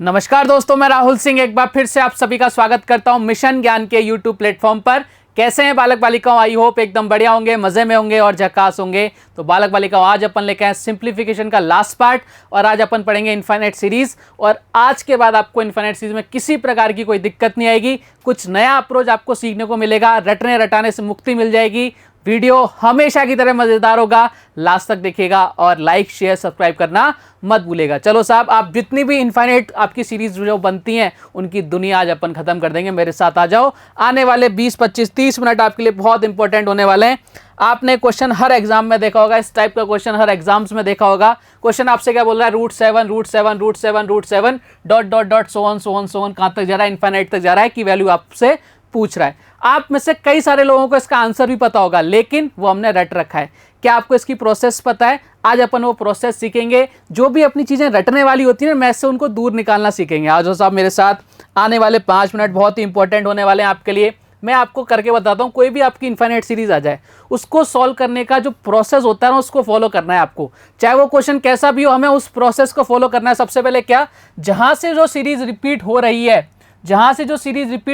नमस्कार दोस्तों, मैं राहुल सिंह एक बार फिर से आप सभी का स्वागत करता हूं मिशन ज्ञान के यूट्यूब प्लेटफॉर्म पर। कैसे हैं बालक बालिकाओं? आई होप एकदम बढ़िया होंगे, मजे में होंगे और झकास होंगे। तो बालक बालिकाओं, आज अपन लेके आए सिंप्लीफिकेशन का लास्ट पार्ट और आज अपन पढ़ेंगे इनफाइनाइट सीरीज। और आज के बाद आपको इनफाइनाइट सीरीज में किसी प्रकार की कोई दिक्कत नहीं आएगी। कुछ नया अप्रोच आपको सीखने को मिलेगा, रटने रटाने से मुक्ति मिल जाएगी। वीडियो हमेशा की तरह मजेदार होगा, लास्ट तक देखिएगा और लाइक शेयर सब्सक्राइब करना मत भूलेगा। चलो साहब, आप जितनी भी इनफाइनाइट आपकी सीरीज जो बनती हैं उनकी दुनिया आज अपन खत्म कर देंगे। मेरे साथ आ जाओ। आने वाले 20 25 30 मिनट आपके लिए बहुत इंपॉर्टेंट होने वाले हैं। आपने क्वेश्चन हर एग्जाम में देखा होगा, इस टाइप का क्वेश्चन हर एग्जाम्स में देखा होगा। क्वेश्चन आपसे क्या बोल रहा है? √7 डॉट डॉट डॉट सोन कहां तक जा रहा है? इनफाइनाइट तक जा रहा है की वैल्यू आपसे पूछ रहा है। आप में से कई सारे लोगों को इसका आंसर भी पता होगा, लेकिन वो हमने रट रखा है। क्या आपको इसकी प्रोसेस पता है? आज अपन वो प्रोसेस सीखेंगे। जो भी अपनी चीजें रटने वाली होती है ना, मैथ से उनको दूर निकालना सीखेंगे। आज हो साहब मेरे साथ। आने वाले 5 मिनट बहुत ही इंपॉर्टेंट होने वाले हैं आपके लिए। मैं आपको करके बताता हूँ, कोई भी आपकी इनफाइनाइट सीरीज आ जाए, उसको सॉल्व करने का जो प्रोसेस होता है ना, उसको फॉलो करना है आपको। चाहे वो क्वेश्चन कैसा भी हो, हमें उस प्रोसेस को फॉलो करना है। सबसे पहले क्या, जहां से जो सीरीज रिपीट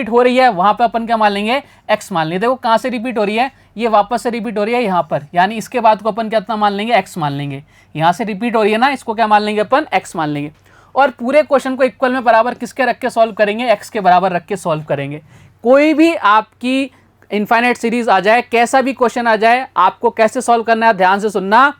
हो रही है, वहां पे अपन क्या मान लेंगे? एक्स मान लेंगे। देखो कहां से रिपीट हो रही है, ये वापस से रिपीट हो रही है यहां पर, यानी इसके बाद को अपन कितना मान लेंगे? एक्स मान लेंगे। यहां से रिपीट हो रही है ना, इसको क्या मान लेंगे अपन? एक्स मान लेंगे। और पूरे क्वेश्चन को इक्वल में बराबर किसके रख के सॉल्व करेंगे? एक्स के बराबर रख के सॉल्व करेंगे। कोई भी आपकी इनफाइनाइट सीरीज आ जाए, कैसा भी क्वेश्चन आ जाए, आपको कैसे सॉल्व करना है ध्यान से सुनना।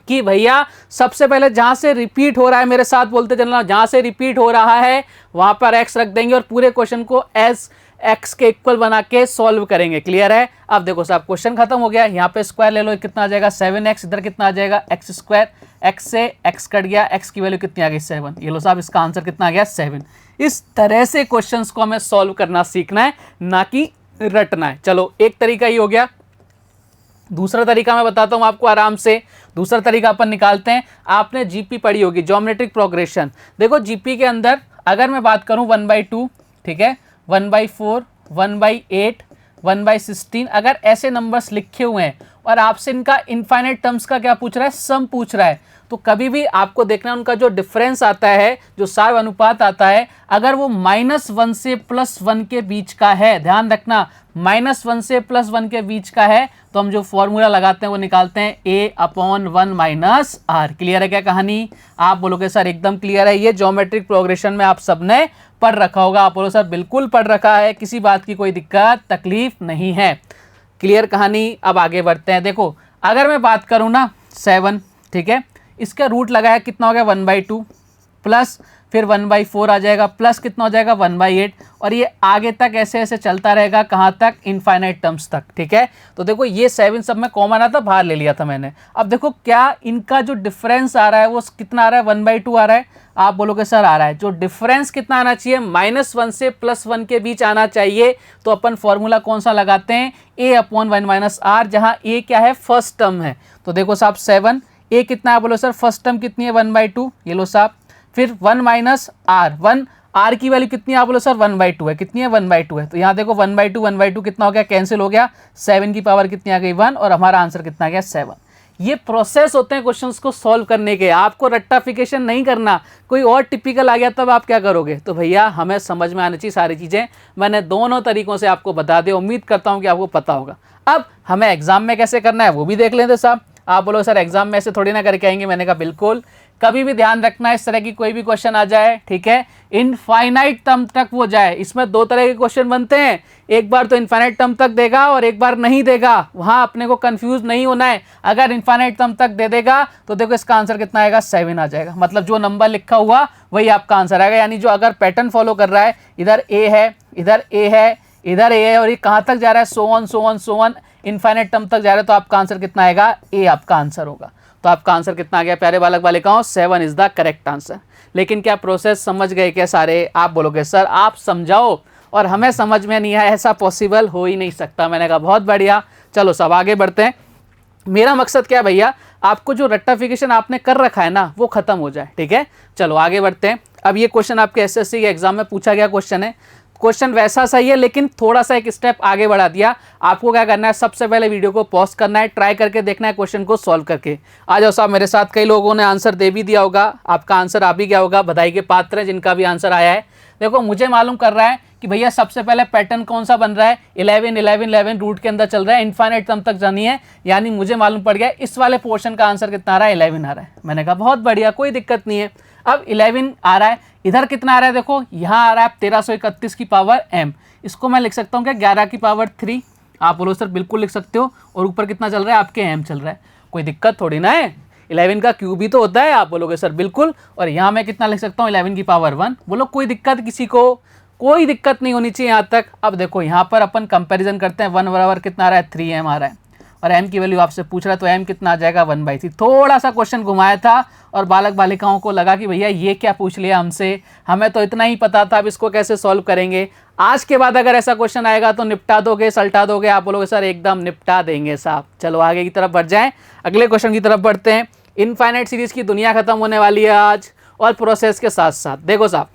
कि भैया सबसे पहले जहां से रिपीट हो रहा है, मेरे साथ बोलते चलना, जहां से रिपीट हो रहा है वहां पर एक्स रख देंगे और पूरे क्वेश्चन को एज एक्स के इक्वल बना के सॉल्व करेंगे। क्लियर है? अब देखो साहब, क्वेश्चन खत्म हो गया। यहाँ पे स्क्वायर ले लो, कितना आ जाएगा? 7x। इधर कितना आ जाएगा? X square. एक्स से एक्स कट गया, एक्स की वैल्यू कितनी आ गई? 7। ये लो साहब, इसका आंसर कितना आ गया? 7। इस तरह से क्वेश्चंस को हमें सॉल्व करना सीखना है, ना कि रटना है। चलो, एक तरीका ही हो गया। दूसरा तरीका मैं बताता हूं आपको आराम से। दूसरा तरीका अपन निकालते हैं। आपने जीपी पढ़ी होगी, ज्योमेट्रिक प्रोग्रेशन। देखो जीपी के अंदर अगर मैं बात करूं 1/2, ठीक है, 1/4, 1/8, 1/16, अगर ऐसे नंबर्स लिखे हुए हैं और आपसे इनका इनफाइनाइट टर्म्स का क्या पूछ रहा है? सम पूछ रहा है। तो कभी भी आपको देखना उनका जो डिफरेंस आता है, जो साव अनुपात आता है, अगर वो -1 से +1 के बीच का है, ध्यान रखना, -1 से +1 के बीच का है, तो हम जो फॉर्मूला लगाते हैं वो निकालते हैं a/1 - r। क्लियर है क्या कहानी? आप बोलोगे सर एकदम क्लियर है। ये ज्योमेट्रिक प्रोग्रेशन में आप सबने पढ़ रखा होगा। आप बोलो सर बिल्कुल पढ़ रखा है, किसी बात की कोई दिक्कत तकलीफ नहीं है। क्लियर कहानी? अब आगे बढ़ते हैं। देखो अगर मैं बात करूं ना 7, ठीक है, इसका रूट लगाया, कितना हो गया? 1/2 प्लस फिर 1/4 आ जाएगा, प्लस कितना हो जाएगा? 1/8। और ये आगे तक ऐसे ऐसे चलता रहेगा, कहाँ तक? इनफाइनाइट टर्म्स तक। ठीक है, तो देखो ये 7 सब में कॉमन आता, बाहर ले लिया था मैंने। अब देखो क्या इनका जो डिफरेंस आ रहा है वो कितना आ रहा है? 1/2 आ रहा है। आप बोलोगे सर आ रहा है, जो डिफरेंस कितना आना चाहिए? -1 से +1 के बीच आना चाहिए। तो अपन फॉर्मूला कौन सा लगाते हैं? a/1 - r, जहां a क्या है? फर्स्ट टर्म है। तो देखो साहब 7, a कितना है? बोलो सर फर्स्ट टर्म कितनी है? 1/2। ये लो साहब, फिर 1 - r, 1 r की वैल्यू कितनी है? आप बोलो सर 1/2 है। कितनी है? 1/2 है। तो यहाँ देखो 1/2 कितना हो गया? कैंसिल हो गया। 7 की पावर कितनी आ गई? 1, और हमारा आंसर कितना आ गया? 7। ये प्रोसेस होते हैं क्वेश्चंस को सॉल्व करने के। आपको रट्टाफिकेशन नहीं करना। कोई और टिपिकल आ गया तब आप क्या करोगे? तो भैया हमें समझ में आनी चाहिए सारी चीज़ें। मैंने दोनों तरीकों से आपको बता दिया, उम्मीद करता हूँ कि आपको पता होगा। अब हमें एग्जाम में कैसे करना है वो भी देख लेते साहब। आप बोलो सर एग्जाम में ऐसे थोड़ी ना करके आएंगे। मैंने कहा बिल्कुल, कभी भी ध्यान रखना, इस तरह की कोई भी क्वेश्चन आ जाए, ठीक है, इनफाइनाइट टर्म तक वो जाए। इसमें 2 तरह के क्वेश्चन बनते हैं, एक बार तो इनफाइनाइट टर्म तक देगा और एक बार नहीं देगा। वहां अपने को कंफ्यूज नहीं होना है। अगर इनफाइनाइट टर्म तक दे देगा तो देखो इसका आंसर कितना आएगा? 7 आ जाएगा। मतलब जो नंबर लिखा हुआ वही आपका आंसर आएगा। यानी जो अगर पैटर्न फॉलो कर रहा है, इधर ए है, इधर ए है, इधर ए है, और ये कहाँ तक जा रहा है? सो ऑन इनफाइनाइट टर्म तक जा रहा है, तो आपका आंसर कितना आएगा? ए आपका आंसर होगा। तो आपका आंसर कितना आ गया प्यारे बालक बालिकाओं? 7 इज द करेक्ट आंसर। लेकिन क्या प्रोसेस समझ गए क्या सारे? आप बोलोगे सर आप समझाओ और हमें समझ में नहीं आया, ऐसा पॉसिबल हो ही नहीं सकता। मैंने कहा बहुत बढ़िया, चलो सब आगे बढ़ते हैं। मेरा मकसद क्या है भैया? आपको जो रट्टाफिकेशन आपने कर रखा है ना, वो खत्म हो जाए। ठीक है, चलो आगे बढ़ते हैं। अब ये क्वेश्चन आपके एसएससी के एग्जाम में पूछा गया क्वेश्चन है। क्वेश्चन वैसा सही है, लेकिन थोड़ा सा एक स्टेप आगे बढ़ा दिया। आपको क्या करना है, सबसे पहले वीडियो को पॉज करना है, ट्राई करके देखना है क्वेश्चन को सॉल्व करके। आ जाओ साहब मेरे साथ। कई लोगों ने आंसर दे भी दिया होगा, आपका आंसर आ भी गया होगा, बधाई के पात्र हैं जिनका भी आंसर आया है। देखो मुझे मालूम कर रहा है कि भैया सबसे पहले पैटर्न कौन सा बन रहा है, 11 11 11 रूट के अंदर चल रहा है, इनफाइनाइट टर्म तक जानी है, यानी मुझे मालूम पड़ गया इस वाले पोर्शन का आंसर कितना आ रहा है, 11 आ रहा है। मैंने कहा बहुत बढ़िया, कोई दिक्कत नहीं है। अब 11 आ रहा है, इधर कितना आ रहा है, देखो यहाँ आ रहा है 1331 की पावर m, इसको मैं लिख सकता हूँ क्या 11 की पावर 3, आप बोलो सर बिल्कुल लिख सकते हो। और ऊपर कितना चल रहा है आपके m चल रहा है, कोई दिक्कत थोड़ी ना है, 11 का क्यूब ही तो होता है, आप बोलोगे सर बिल्कुल। और यहाँ मैं कितना लिख सकता हूँ 11 की पावर 1, बोलो कोई दिक्कत किसी को, कोई दिक्कत नहीं होनी चाहिए यहाँ तक। अब देखो यहाँ पर अपन कंपैरिजन करते हैं, 1 बराबर कितना आ रहा है 3m आ रहा है, और m की वैल्यू आपसे पूछ रहा है तो m कितना आ जाएगा 1/3। थोड़ा सा क्वेश्चन घुमाया था और बालक बालिकाओं को लगा कि भैया ये क्या पूछ लिया हमसे, हमें तो इतना ही पता था, अब इसको कैसे सॉल्व करेंगे। आज के बाद अगर ऐसा क्वेश्चन आएगा तो निपटा दोगे, सल्टा दोगे, आप बोलोगे सर एकदम निपटा देंगे साहब। चलो आगे की तरफ बढ़ जाएं, अगले क्वेश्चन की तरफ बढ़ते हैं। इनफाइनाइट सीरीज की दुनिया खत्म होने वाली है आज, और प्रोसेस के साथ साथ देखो साहब,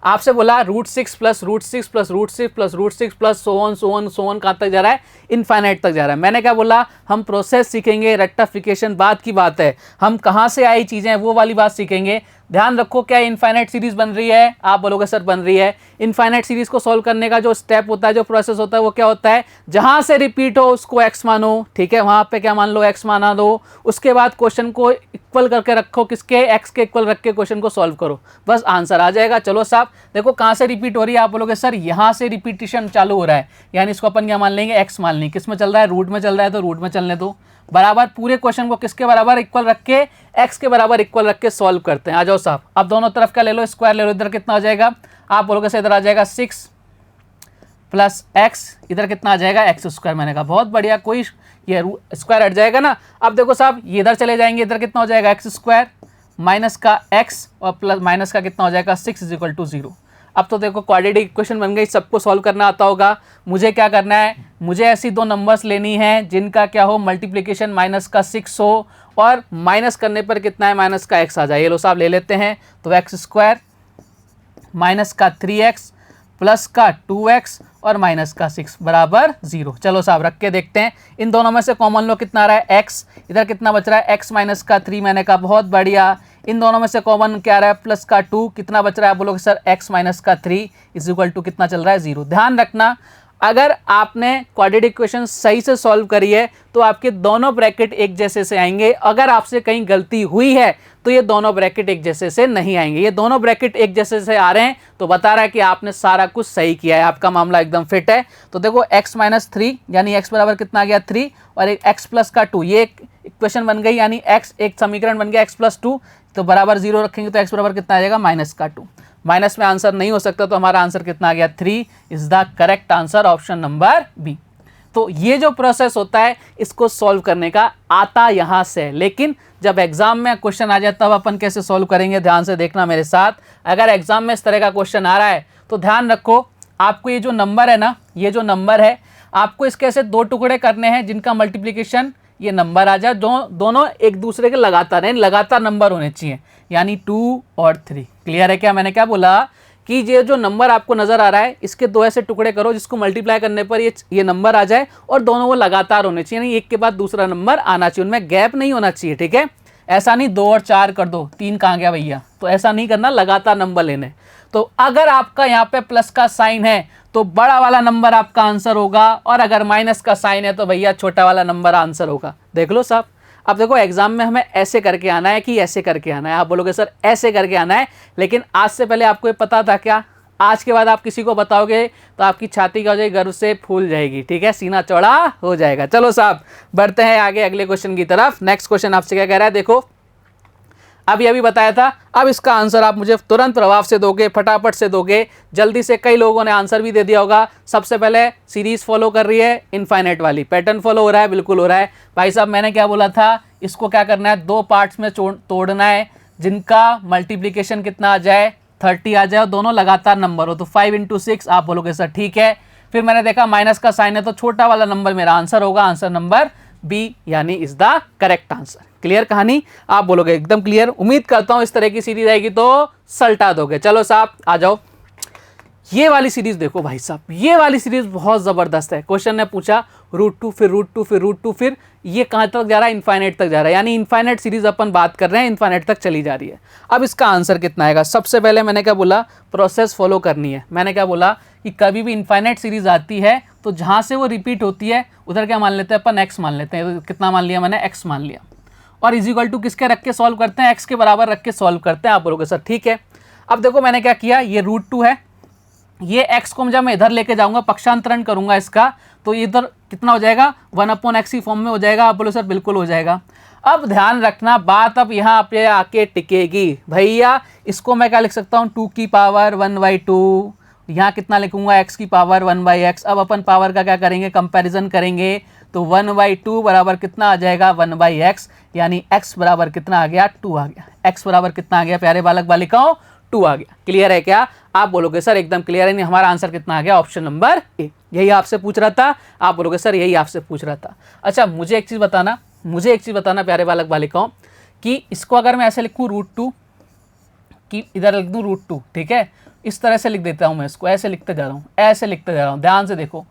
आपसे बोला √6 plus √6 plus √6 plus √6 plus so on कहाँ तक जा रहा है, इनफाइनाइट तक जा रहा है। मैंने क्या बोला, हम प्रोसेस सीखेंगे, रेक्टिफिकेशन बाद की बात है, हम कहाँ से आई चीज़ें वो वाली बात सीखेंगे। ध्यान रखो क्या इनफाइनाइट सीरीज बन रही है, आप बोलोगे सर बन रही है। इनफाइनाइट सीरीज को सॉल्व करने का जो स्टेप होता है, जो प्रोसेस होता है, वो क्या होता है, जहाँ से रिपीट हो उसको x मानो, ठीक है, वहाँ पे क्या मान लो x माना दो, उसके बाद क्वेश्चन को इक्वल करके रखो, किसके, x के इक्वल रख के क्वेश्चन को सॉल्व करो, बस आंसर आ जाएगा। चलो साहब देखो कहाँ से रिपीट हो रही है, आप बोलोगे सर यहाँ से रिपीटिशन चालू हो रहा है, यानी इसको अपन क्या मान लेंगे, x मान लेंगे। किस में चल रहा है, रूट में चल रहा है, तो रूट में चलने दो। बराबर पूरे क्वेश्चन को किसके बराबर इक्वल रख के, x के बराबर इक्वल रख के सॉल्व करते हैं। आ जाओ साहब, अब दोनों तरफ का ले लो, स्क्वायर ले लो, इधर कितना आ जाएगा, आप बोलोगे सर इधर आ जाएगा 6 प्लस x, इधर कितना आ जाएगा x²। मैंने कहा बहुत बढ़िया, कोई ये स्क्वायर हट जाएगा ना। अब देखो साहब ये इधर चले जाएंगे, इधर कितना हो जाएगा x² माइनस का x और प्लस माइनस का कितना हो जाएगा 6 = 0। अब तो देखो क्वाड्रेटिक इक्वेशन बन गई, सबको सॉल्व करना आता होगा। मुझे क्या करना है, मुझे ऐसी दो नंबर्स लेनी है जिनका क्या हो, मल्टीप्लिकेशन माइनस का 6 हो और माइनस करने पर कितना है, माइनस का x आ जाए। ये लो साहब ले लेते हैं, तो x² माइनस का 3x प्लस का 2x और माइनस का 6 बराबर 0। चलो साहब रख के देखते हैं, इन दोनों में से कॉमन लो कितना आ रहा है x, इधर कितना बच रहा है x माइनस का 3, मैंने कहा बहुत बढ़िया। इन दोनों में से कॉमन क्या आ रहा है, प्लस का 2, कितना बच रहा है, बोलोगे सर x माइनस का 3 = कितना चल रहा है 0। ध्यान रखना अगर आपने क्वाड्रेटिक इक्वेशन सही से सॉल्व करी है तो आपके दोनों ब्रैकेट एक जैसे से आएंगे। अगर आपसे कहीं गलती हुई है तो ये दोनों ब्रैकेट एक जैसे से नहीं आएंगे। ये दोनों ब्रैकेट एक जैसे से आ रहे हैं तो बता रहा है कि आपने सारा कुछ सही किया है, आपका मामला एकदम फिट है। तो देखो x माइनस 3 यानी x बराबर कितना आ गया 3 और एक x प्लस का 2, ये एक इक्वेशन बन गई, यानी x एक समीकरण बन गया x प्लस 2, तो बराबर 0 रखेंगे तो x बराबर कितना आ जाएगा माइनस का 2। माइनस में आंसर नहीं हो सकता तो हमारा आंसर कितना आ गया 3 is the correct answer, option number B. तो ये जो प्रोसेस होता है इसको सॉल्व करने का आता यहाँ से, लेकिन जब एग्जाम में क्वेश्चन आ जाए तब अपन कैसे सॉल्व करेंगे, ध्यान से देखना मेरे साथ। अगर एग्जाम में इस तरह का क्वेश्चन आ रहा है तो ध्यान रखो, आपको ये जो नंबर है ना, ये जो नंबर है आपको इसके ऐसे दो टुकड़े करने हैं जिनका मल्टीप्लिकेशन ये नंबर आ जाए, दोनों एक दूसरे के लगातार नंबर होने चाहिए, यानी 2 और 3। क्लियर है क्या, मैंने क्या बोला कि ये जो नंबर आपको नजर आ रहा है इसके दो ऐसे टुकड़े करो जिसको मल्टीप्लाई करने पर ये नंबर आ जाए और दोनों वो लगातार होने चाहिए, यानी एक के बाद दूसरा नंबर आना चाहिए, उनमें गैप नहीं होना चाहिए। ठीक है, ऐसा नहीं 2 और 4 कर दो, 3 कहाँ गया भैया, तो ऐसा नहीं करना, लगातार नंबर लेने। तो अगर आपका यहाँ पे प्लस का साइन है तो बड़ा वाला नंबर आपका आंसर होगा, और अगर माइनस का साइन है तो भैया छोटा वाला नंबर आंसर होगा। देख लो साहब, अब देखो एग्जाम में हमें ऐसे करके आना है कि ऐसे करके आना है, आप बोलोगे सर ऐसे करके आना है, लेकिन आज से पहले आपको ये पता था क्या? आज के बाद आप किसी को बताओगे तो आपकी छाती क्या हो जाएगी, गर्व से फूल जाएगी। ठीक है, सीना चौड़ा हो जाएगा। चलो साहब बढ़ते हैं आगे अगले क्वेश्चन की तरफ। नेक्स्ट क्वेश्चन आपसे क्या कह रहा है, देखो अभी बताया था, अब इसका आंसर आप मुझे तुरंत प्रभाव से दोगे, फटाफट से दोगे, जल्दी से। कई लोगों ने आंसर भी दे दिया होगा। सबसे पहले सीरीज फॉलो कर रही है, इनफाइनाइट वाली पैटर्न फॉलो हो रहा है, बिल्कुल हो रहा है भाई साहब। मैंने क्या बोला था, इसको क्या करना है, 2 पार्ट्स में तोड़ना है जिनका मल्टीप्लीकेशन कितना आ जाए 30 आ जाए, दोनों लगातार नंबर हो, तो 5 × 6। आप बोलोगे सर ठीक है। फिर मैंने देखा माइनस का साइन है तो छोटा वाला नंबर मेरा आंसर होगा, आंसर नंबर बी, यानी is the correct answer. Clear कहानी, आप बोलोगे एकदम क्लियर। उम्मीद करता हूं इस तरह की सीरीज आएगी तो सल्टा दोगे। चलो साहब आ जाओ, ये वाली सीरीज देखो भाई साहब, ये वाली सीरीज बहुत ज़बरदस्त है। क्वेश्चन ने पूछा √2 फिर √2 फिर √2 फिर ये कहाँ तक जा रहा है, इनफाइनाइट तक जा रहा है, यानी इनफाइनाइट सीरीज अपन बात कर रहे हैं, इनफाइनाइट तक चली जा रही है। अब इसका आंसर कितना आएगा? सबसे पहले मैंने क्या बोला, प्रोसेस फॉलो करनी है। मैंने क्या बोला कि कभी भी इनफाइनाइट सीरीज आती है तो जहाँ से वो रिपीट होती है उधर क्या मान लेते हैं अपन, x मान लेते हैं। तो कितना मान लिया मैंने, x मान लिया। और इजिकल टू किसके रख के सॉल्व करते हैं, x के बराबर रख के सॉल्व करते हैं। आप बोलोगे सर ठीक है। अब देखो मैंने क्या किया, ये √2 है, ये x को जब मैं इधर लेके जाऊंगा, पक्षांतरण करूंगा इसका, तो इधर कितना हो जाएगा, 1/x ही फॉर्म में हो जाएगा। आप बोलो सर बिल्कुल हो जाएगा। अब ध्यान रखना बात अब यहाँ पे आके टिकेगी भैया। इसको मैं क्या लिख सकता हूँ, 2 की पावर 1/2, यहाँ कितना लिखूंगा, x की पावर 1/x। अब अपन पावर का क्या करेंगे, कंपैरिजन करेंगे, तो 1/2 बराबर कितना आ जाएगा, 1/x, यानी x बराबर कितना आ गया, 2 आ गया। x बराबर कितना आ गया प्यारे बालक बालिकाओं, 2 आ गया। क्लियर है क्या? आप बोलोगे सर एकदम क्लियर है। नहीं, हमारा आंसर कितना आ गया, ऑप्शन नंबर ए। यही आपसे पूछ रहा था। आप बोलोगे सर यही आपसे पूछ रहा था। अच्छा मुझे एक चीज़ बताना प्यारे बालक बालिकाओं, कि इसको अगर मैं ऐसे लिखूँ √2 कि इधर लिख दूँ √2, ठीक है, इस तरह से लिख देता हूँ मैं इसको, ऐसे लिखते जा रहा हूँ, ऐसे लिखते जा रहा हूँ। ध्यान से देखो,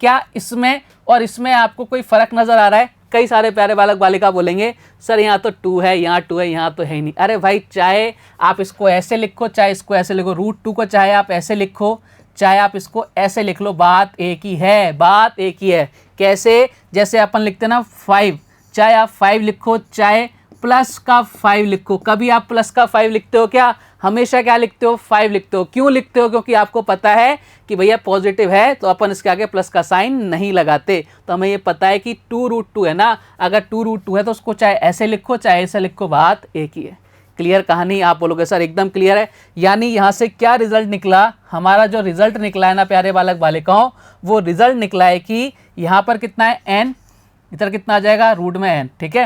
क्या इसमें और इसमें आपको कोई फ़र्क नज़र आ रहा है? कई सारे प्यारे बालक बालिका बोलेंगे सर यहाँ तो 2 है, यहाँ 2 है, यहाँ तो है ही नहीं। अरे भाई, चाहे आप इसको ऐसे लिखो, चाहे इसको ऐसे लिखो, √2 को चाहे आप ऐसे लिखो, चाहे आप इसको ऐसे लिख लो, बात एक ही है, बात एक ही है। कैसे? जैसे अपन लिखते ना 5, चाहे आप 5 लिखो, चाहे प्लस का 5 लिखो। कभी आप प्लस का 5 लिखते हो क्या? हमेशा क्या लिखते हो, 5 लिखते हो। क्यों लिखते हो? क्योंकि आपको पता है कि भैया पॉजिटिव है तो अपन इसके आगे प्लस का साइन नहीं लगाते। तो हमें ये पता है कि 2√2 है ना, अगर 2√2 है तो उसको चाहे ऐसे लिखो चाहे ऐसे लिखो, बात एक ही है। क्लियर कहानी? आप बोलोगे सर एकदम क्लियर है। यानी यहाँ से क्या रिजल्ट निकला, हमारा जो रिजल्ट निकला है ना प्यारे बालक बालिकाओं, वो रिजल्ट निकला है कि यहाँ पर कितना है, n, इधर कितना आ जाएगा, रूट में n, ठीक है,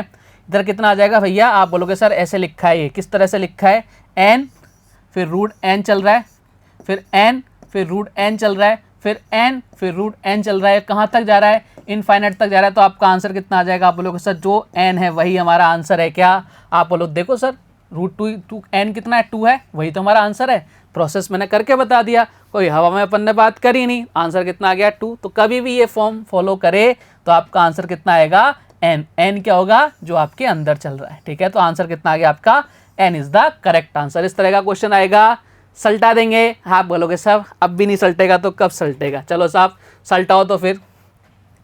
इधर कितना आ जाएगा भैया। आप बोलोगे सर ऐसे लिखा है, ये किस तरह से लिखा है, n फिर √n चल रहा है, फिर n फिर √n चल रहा है, फिर n फिर √n चल रहा है, कहाँ तक जा रहा है, इनफाइनाइट तक जा रहा है। तो आपका आंसर कितना आ जाएगा? आप बोलोगे सर जो n है वही हमारा आंसर है क्या? आप बोलो देखो सर √2 n कितना है, 2 है, वही तो हमारा आंसर है। प्रोसेस मैंने करके बता दिया, कोई हवा में अपन ने बात करी नहीं, आंसर कितना आ गया, 2। तो कभी भी ये फॉर्म फॉलो करे तो आपका आंसर कितना आएगा, n। n क्या होगा, जो आपके अंदर चल रहा है, ठीक है। तो आंसर कितना आ गया आपका, n is the correct answer. इस तरह का क्वेश्चन आएगा, सल्टा देंगे। आप बोलोगे साहब अब भी नहीं सल्टेगा तो कब सल्टेगा? चलो साहब सल्टाओ तो फिर।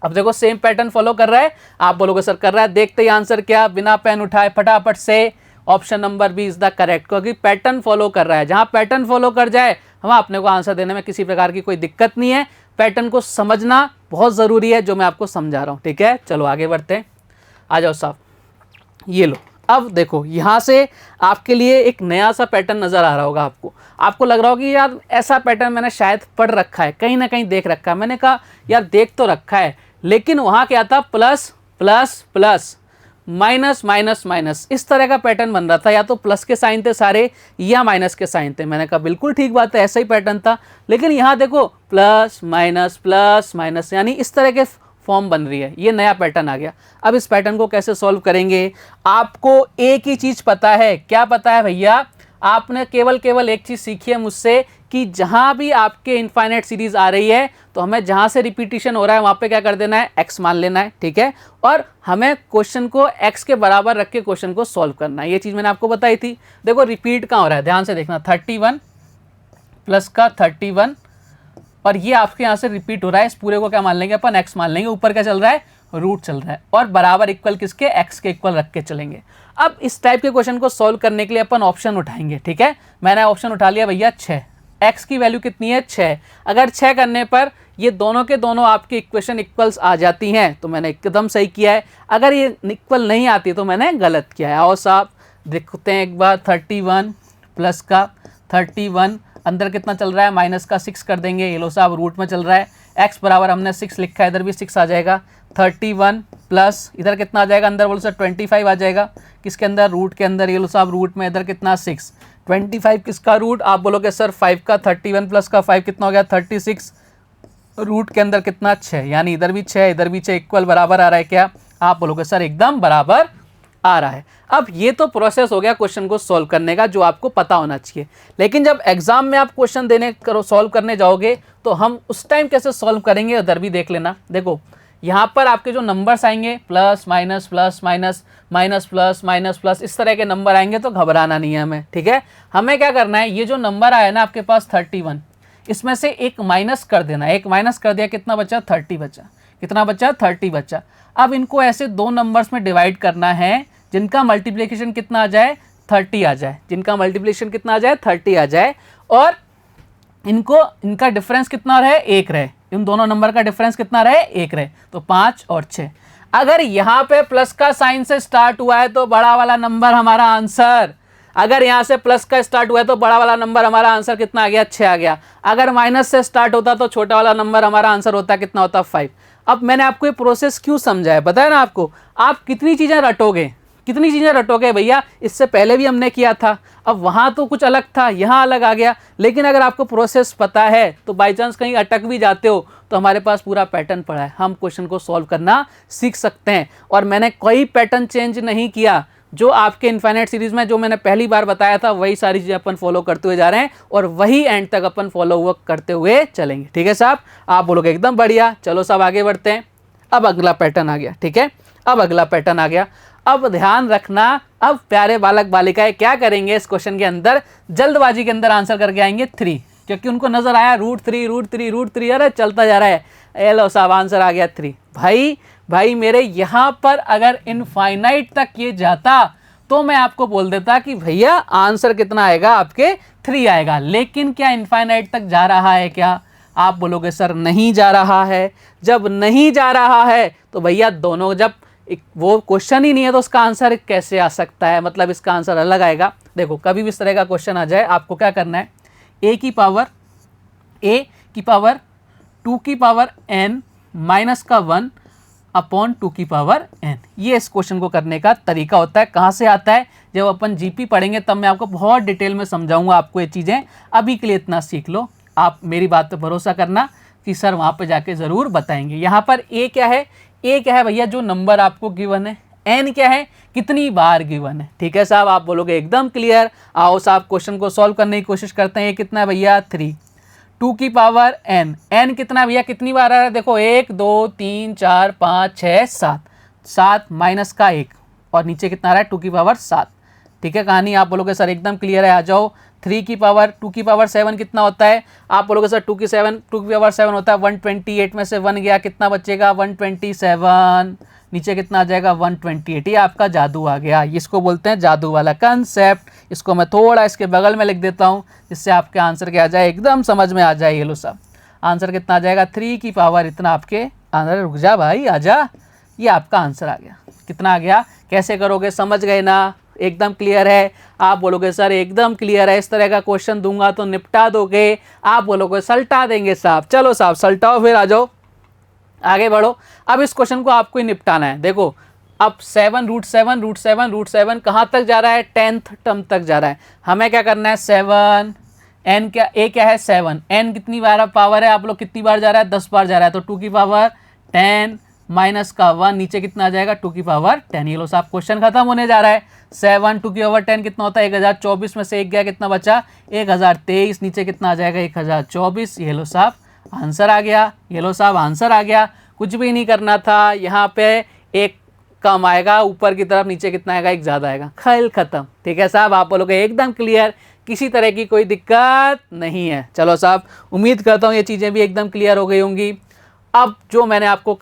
अब देखो सेम पैटर्न फॉलो कर रहा है। आप बोलोगे सर कर रहा है। देखते ही आंसर क्या, बिना पेन उठाए फटाफट से option number B is the correct, क्योंकि पैटर्न फॉलो कर रहा है। जहाँ पैटर्न फॉलो कर जाए वहाँ अपने को आंसर देने में किसी प्रकार की कोई दिक्कत नहीं है। पैटर्न को समझना बहुत ज़रूरी है, जो मैं आपको समझा रहा हूँ, ठीक है। चलो आगे बढ़ते हैं, आ जाओ साहब, ये लो। अब देखो यहाँ से आपके लिए एक नया सा पैटर्न नज़र आ रहा होगा आपको लग रहा होगा कि यार ऐसा पैटर्न मैंने शायद पढ़ रखा है, कहीं ना कहीं देख रखा है। मैंने कहा यार देख तो रखा है, लेकिन वहाँ क्या था, plus plus plus minus minus minus, इस तरह का पैटर्न बन रहा था। या तो प्लस के साइन थे सारे या माइनस के साइन थे। मैंने कहा बिल्कुल ठीक बात है, ऐसा ही पैटर्न था। लेकिन यहाँ देखो प्लस माइनस, यानी इस तरह के फॉर्म बन रही है। ये नया पैटर्न आ गया। अब इस पैटर्न को कैसे सॉल्व करेंगे? आपको एक ही चीज़ पता है। क्या पता है भैया? आपने केवल एक चीज़ सीखी है मुझसे, कि जहाँ भी आपके इनफाइनाइट सीरीज आ रही है तो हमें जहाँ से रिपीटिशन हो रहा है वहाँ पे क्या कर देना है, x मान लेना है, ठीक है। और हमें क्वेश्चन को x के बराबर रख के क्वेश्चन को सॉल्व करना है। ये चीज़ मैंने आपको बताई थी। देखो रिपीट कहाँ हो रहा है, ध्यान से देखना, 31 प्लस का 31, और ये आपके यहाँ से रिपीट हो रहा है। इस पूरे को क्या मान लेंगे अपन, x मान लेंगे। ऊपर क्या चल रहा है, रूट चल रहा है, और बराबर इक्वल किसके, x के इक्वल रख के चलेंगे। अब इस टाइप के क्वेश्चन को सॉल्व करने के लिए अपन ऑप्शन उठाएंगे, ठीक है। मैंने ऑप्शन उठा लिया भैया 6, x की वैल्यू कितनी है, 6। अगर 6 करने पर ये दोनों के दोनों आपकी इक्वेशन इक्वल्स आ जाती हैं तो मैंने एकदम सही किया है। अगर ये इक्वल नहीं आती तो मैंने गलत किया है। आओ साहब देखते हैं एक बार, 31 प्लस का 31, अंदर कितना चल रहा है, माइनस का 6 कर देंगे। ये लो साहब रूट में चल रहा है, x बराबर हमने 6 लिखा है, इधर भी 6 आ जाएगा। 31 प्लस इधर कितना आ जाएगा, अंदर बोलो सर 25 आ जाएगा। किसके अंदर, रूट के अंदर। ये लो साहब रूट में इधर कितना 6, 25 किसका रूट, आप बोलोगे सर 5 का। 31 प्लस का 5 कितना हो गया, 36, रूट के अंदर कितना 6, यानी इधर भी 6 इधर भी 6, इक्वल बराबर आ रहा है क्या? आप बोलोगे सर एकदम बराबर आ रहा है। अब ये तो प्रोसेस हो गया क्वेश्चन को सॉल्व करने का, जो आपको पता होना चाहिए। लेकिन जब एग्जाम में आप क्वेश्चन सॉल्व करने जाओगे तो हम उस टाइम कैसे सॉल्व करेंगे उधर भी देख लेना। देखो यहाँ पर आपके जो नंबर्स आएंगे plus minus plus minus minus plus minus plus, इस तरह के नंबर आएंगे तो घबराना नहीं है हमें, ठीक है। हमें क्या करना है, ये जो नंबर आया ना आपके पास 31, इसमें से एक माइनस कर देना। एक माइनस कर दिया, कितना बचा, 30 बचा। कितना बचा, 30 बचा। अब इनको ऐसे दो नंबर्स में डिवाइड करना है जिनका मल्टीप्लिकेशन कितना आ जाए, 30 आ जाए। जिनका मल्टीप्लिकेशन कितना आ जाए, 30 आ जाए। और इनका डिफरेंस कितना रहे, 1 रहे। इन दोनों नंबर का डिफरेंस कितना रहे, 1 रहे। तो 5 और 6। अगर यहाँ पे प्लस का साइन से स्टार्ट हुआ है तो बड़ा वाला नंबर हमारा आंसर, अगर यहाँ से प्लस का स्टार्ट हुआ है तो बड़ा वाला नंबर हमारा आंसर कितना आ गया, 6 आ गया। अगर माइनस से स्टार्ट होता तो छोटा वाला नंबर हमारा आंसर होता, कितना होता, 5। अब मैंने आपको ये प्रोसेस क्यों समझाया, पता है ना आपको। आप कितनी चीज़ें रटोगे भैया, इससे पहले भी हमने किया था। अब वहाँ तो कुछ अलग था, यहाँ अलग आ गया। लेकिन अगर आपको प्रोसेस पता है तो बाई चांस कहीं अटक भी जाते हो तो हमारे पास पूरा पैटर्न पड़ा है, हम क्वेश्चन को सॉल्व करना सीख सकते हैं। और मैंने कोई पैटर्न चेंज नहीं किया, जो आपके इनफाइनाइट सीरीज में जो मैंने पहली बार बताया था वही सारी चीज़ें अपन फॉलो करते हुए जा रहे हैं और वही एंड तक अपन फॉलो वर्क करते हुए चलेंगे, ठीक है साहब। आप बोलोगे एकदम बढ़िया, चलो साहब आगे बढ़ते हैं। अब अगला पैटर्न आ गया, ठीक है। अब अगला पैटर्न आ गया। अब ध्यान रखना, अब प्यारे बालक बालिकाएं क्या करेंगे, इस क्वेश्चन के अंदर जल्दबाजी के अंदर आंसर करके आएंगे 3, क्योंकि उनको नजर आया √3, अरे चलता जा रहा है। ए लो साहब आंसर आ गया 3। भाई मेरे यहाँ पर अगर इनफाइनाइट तक ये जाता तो मैं आपको बोल देता कि भैया आंसर कितना आएगा, आपके 3 आएगा। लेकिन क्या इनफाइनाइट तक जा रहा है क्या? आप बोलोगे सर नहीं जा रहा है। जब नहीं जा रहा है तो भैया दोनों, जब वो क्वेश्चन ही नहीं है तो उसका आंसर कैसे आ सकता है, मतलब इसका आंसर अलग आएगा। देखो कभी भी इस तरह का क्वेश्चन आ जाए, आपको क्या करना है, a की पावर 2 की पावर n माइनस का 1 अपॉन 2 की पावर n, ये इस क्वेश्चन को करने का तरीका होता है। कहाँ से आता है, जब अपन जीपी पढ़ेंगे तब मैं आपको बहुत डिटेल में समझाऊंगा आपको ये चीज़ें। अभी के लिए इतना सीख लो, आप मेरी बात पे भरोसा करना कि सर वहाँ पे जाके ज़रूर बताएंगे। यहाँ पर a क्या है, भैया जो नंबर आपको गिवन है, n क्या है, कितनी बार गिवन है, ठीक है साहब। आप बोलोगे एकदम क्लियर। आओ साहब क्वेश्चन को सॉल्व करने की कोशिश करते हैं। ये कितना है भैया, 3। 2 की पावर n कितना भैया, कितनी बार आ रहा है, देखो 1 2 3 4 5 6 7 माइनस का 1 और नीचे कितना आ रहा है, 2 की पावर 7, ठीक है। कहानी आप बोलोगे सर एकदम क्लियर है, आ जाओ। 2 की पावर 7 कितना होता है, आप बोलोगे सर 2 की पावर 7 होता है 128 में से 1 गया, कितना बचेगा 127, नीचे कितना आ जाएगा 128। ये आपका जादू आ गया, इसको बोलते हैं जादू वाला कंसेप्ट। इसको मैं थोड़ा इसके बगल में लिख देता हूँ जिससे आपके आंसर क्या आ जाए, एकदम समझ में आ जाए। ये लो साहब आंसर कितना आ जाएगा, 3 की पावर इतना आपके आंसर, रुक जा भाई आजा, ये आपका आंसर आ गया। कितना आ गया, कैसे करोगे, समझ गए ना, एकदम क्लियर है। आप बोलोगे सर एकदम क्लियर है, इस तरह का क्वेश्चन दूंगा तो निपटा दोगे। आप बोलोगे सल्टा देंगे साहब, चलो साहब सल्टाओ, फिर आ जाओ आगे बढ़ो। अब इस क्वेश्चन को आपको ही निपटाना है। देखो अब 7 कहाँ तक जा रहा है, 10th टर्म तक जा रहा है। हमें क्या करना है, 7 n क्या, a क्या है 7, n कितनी बार पावर है, आप लोग कितनी बार जा रहा है, 10 बार जा रहा है। तो 2 की पावर 10 माइनस का 1, नीचे कितना आ जाएगा 2 की पावर 10। ये लो साहब क्वेश्चन खत्म होने जा रहा है। 7 2 की पावर 10 कितना होता है, 1024 में से 1 गया, कितना बचा 1023, नीचे कितना आ जाएगा 1024। ये लो साहब आंसर आ गया। ये लो साहब आंसर आ गया, कुछ भी नहीं करना था। यहाँ पे एक कम आएगा ऊपर की तरफ, नीचे कितना आएगा, एक ज़्यादा आएगा, खेल खत्म, ठीक है साहब। आप बोलोगे एकदम क्लियर, किसी तरह की कोई दिक्कत नहीं है। चलो साहब उम्मीद करता हूँ ये चीज़ें भी एकदम क्लियर हो गई होंगी। अब जो मैंने आपको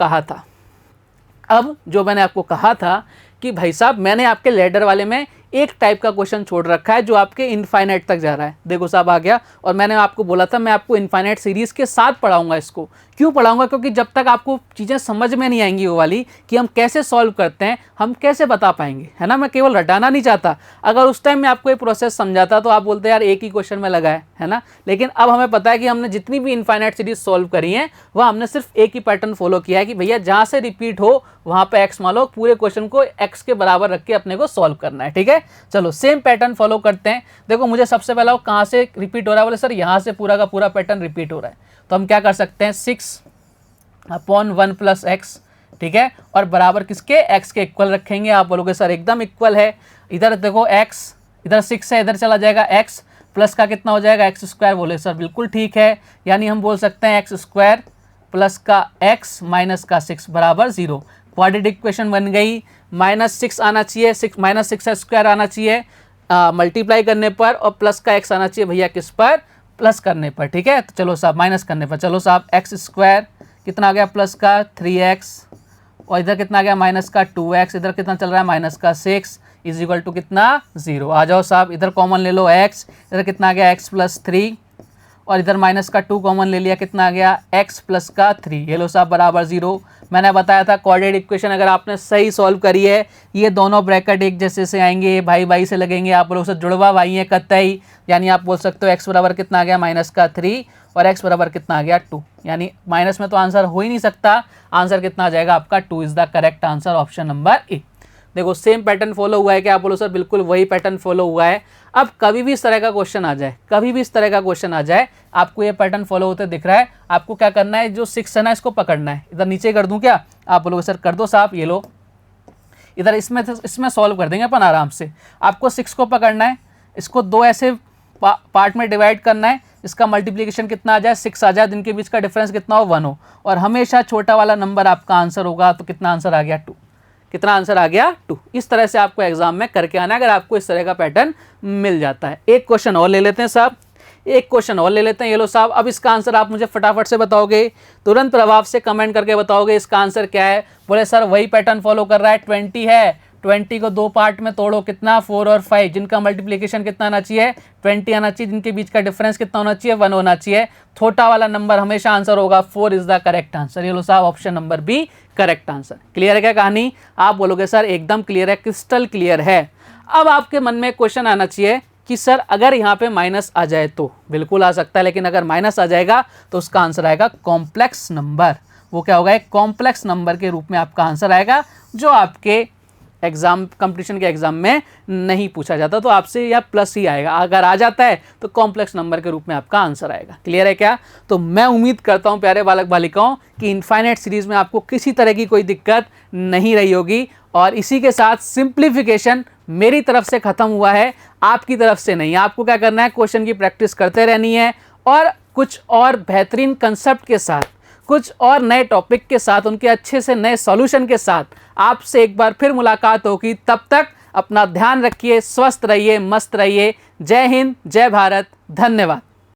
कहा था कि भाई साहब मैंने आपके लैडर वाले में एक टाइप का क्वेश्चन छोड़ रखा है जो आपके इनफाइनाइट तक जा रहा है। देखो साहब आ गया, और मैंने आपको बोला था मैं आपको इनफाइनाइट सीरीज़ के साथ पढ़ाऊंगा। इसको क्यों पढ़ाऊंगा, क्योंकि जब तक आपको चीज़ें समझ में नहीं आएंगी वो वाली कि हम कैसे सॉल्व करते हैं, हम कैसे बता पाएंगे, है ना। मैं केवल रटाना नहीं चाहता। अगर उस टाइम में आपको ये प्रोसेस समझाता तो आप बोलते यार एक ही क्वेश्चन में लगा है ना। लेकिन अब हमें पता है कि हमने जितनी भी इनफाइनाइट सीरीज सॉल्व करी है वह हमने सिर्फ एक ही पैटर्न फॉलो किया है कि भैया जहाँ से रिपीट हो वहाँ पे एक्स मान लो, पूरे क्वेश्चन को एक्स के बराबर रख के अपने को सॉल्व करना है, ठीक है। चलो सेम पैटर्न फॉलो करते हैं। देखो मुझे सबसे पहला कहाँ से रिपीट हो रहा है, बोले सर यहाँ से पूरा का पूरा पैटर्न रिपीट हो रहा है। तो हम क्या कर सकते हैं, 6/1 + x ठीक है, और बराबर किसके, x के इक्वल रखेंगे। आप बोलोगे सर एकदम इक्वल है, इधर देखो x, इधर 6 है, इधर चला जाएगा x, प्लस का कितना हो जाएगा एक्स स्क्वायर। बोले सर बिल्कुल ठीक है, यानी हम बोल सकते हैं एक्स स्क्वायर प्लस का x माइनस का 6 बराबर 0। क्वाड्रेटिक इक्वेशन बन गई। -6 आना चाहिए, -6 स्क्वायर आना चाहिए मल्टीप्लाई करने पर, और प्लस का x आना चाहिए भैया किस पर, प्लस करने पर। ठीक है, तो चलो साहब माइनस करने पर, चलो साहब एक्स स्क्वायर कितना आ गया प्लस का 3x, और इधर कितना आ गया माइनस का 2x, इधर कितना चल रहा है माइनस का 6 इज इक्वल टू कितना 0। आ जाओ साहब, इधर कॉमन ले लो x, इधर कितना आ गया x प्लस 3, और इधर माइनस का 2 कॉमन ले लिया, कितना आ गया x प्लस का 3। ये लो साहब बराबर 0। मैंने बताया था क्वाड्रेटिक इक्वेशन अगर आपने सही सॉल्व करी है, ये दोनों ब्रैकेट एक जैसे से आएंगे, भाई भाई से लगेंगे, आप लोग से जुड़वा भाई है कतई, यानी आप बोल सकते हो x बराबर कितना आ गया माइनस का 3 और x बराबर कितना आ गया 2, यानी माइनस में तो आंसर हो ही नहीं सकता। आंसर कितना आ जाएगा आपका 2 is the correct answer, option number A. देखो सेम पैटर्न फॉलो हुआ है क्या, आप बोलो सर बिल्कुल वही पैटर्न फॉलो हुआ है। अब कभी भी इस तरह का क्वेश्चन आ जाए, कभी भी इस तरह का क्वेश्चन आ जाए, आपको ये पैटर्न फॉलो होते दिख रहा है, आपको क्या करना है, जो 6 है ना इसको पकड़ना है। इधर नीचे कर दूं क्या, आप बोलोगे सर कर दो साहब, ये लो इधर इसमें सॉल्व कर देंगे अपन आराम से। आपको 6 को पकड़ना है, इसको 2 ऐसे पार्ट में डिवाइड करना है, इसका मल्टीप्लिकेशन कितना आ जाए 6 आ जाए, जिनके बीच का डिफरेंस कितना हो 1 हो, और हमेशा छोटा वाला नंबर आपका आंसर होगा। तो कितना आंसर आ गया 2, कितना आंसर आ गया 2। इस तरह से आपको एग्जाम में करके आना है, अगर आपको इस तरह का पैटर्न मिल जाता है। एक क्वेश्चन और ले लेते हैं साहब, एक क्वेश्चन और ले लेते हैं। ये लो साहब, अब इसका आंसर आप मुझे फटाफट से बताओगे, तुरंत प्रभाव से कमेंट करके बताओगे इसका आंसर क्या है। बोले सर वही पैटर्न फॉलो कर रहा है, 20 है, 20 को 2 पार्ट में तोड़ो, कितना 4 और 5, जिनका मल्टीप्लिकेशन कितना आना चाहिए 20 आना चाहिए, जिनके बीच का डिफरेंस कितना होना चाहिए 1 होना चाहिए। छोटा वाला नंबर हमेशा आंसर होगा, 4 इज द करेक्ट आंसर। ये लो साहब option number B correct answer. Clear है क्या कहानी, आप बोलोगे सर एकदम क्लियर है, क्रिस्टल क्लियर है। अब आपके मन में क्वेश्चन आना चाहिए कि सर अगर यहाँ पे माइनस आ जाए तो, बिल्कुल आ सकता है, लेकिन अगर माइनस आ जाएगा तो उसका आंसर आएगा कॉम्प्लेक्स नंबर। वो क्या होगा, एक कॉम्प्लेक्स नंबर के रूप में आपका आंसर आएगा, जो आपके एग्जाम कंपटीशन के एग्जाम में नहीं पूछा जाता, तो आपसे यह प्लस ही आएगा। अगर आ जाता है तो कॉम्प्लेक्स नंबर के रूप में आपका आंसर आएगा। क्लियर है क्या, तो मैं उम्मीद करता हूं प्यारे बालक बालिकाओं कि इनफाइनाइट सीरीज में आपको किसी तरह की कोई दिक्कत नहीं रही होगी। और इसी के साथ सिंप्लीफिकेशन मेरी तरफ से खत्म हुआ है, आपकी तरफ से नहीं। आपको क्या करना है, क्वेश्चन की प्रैक्टिस करते रहनी है, और कुछ और बेहतरीन कंसेप्ट के साथ, कुछ और नए टॉपिक के साथ, उनके अच्छे से नए सॉल्यूशन के साथ आपसे एक बार फिर मुलाकात होगी। तब तक अपना ध्यान रखिए, स्वस्थ रहिए, मस्त रहिए। जय हिंद, जय भारत, धन्यवाद।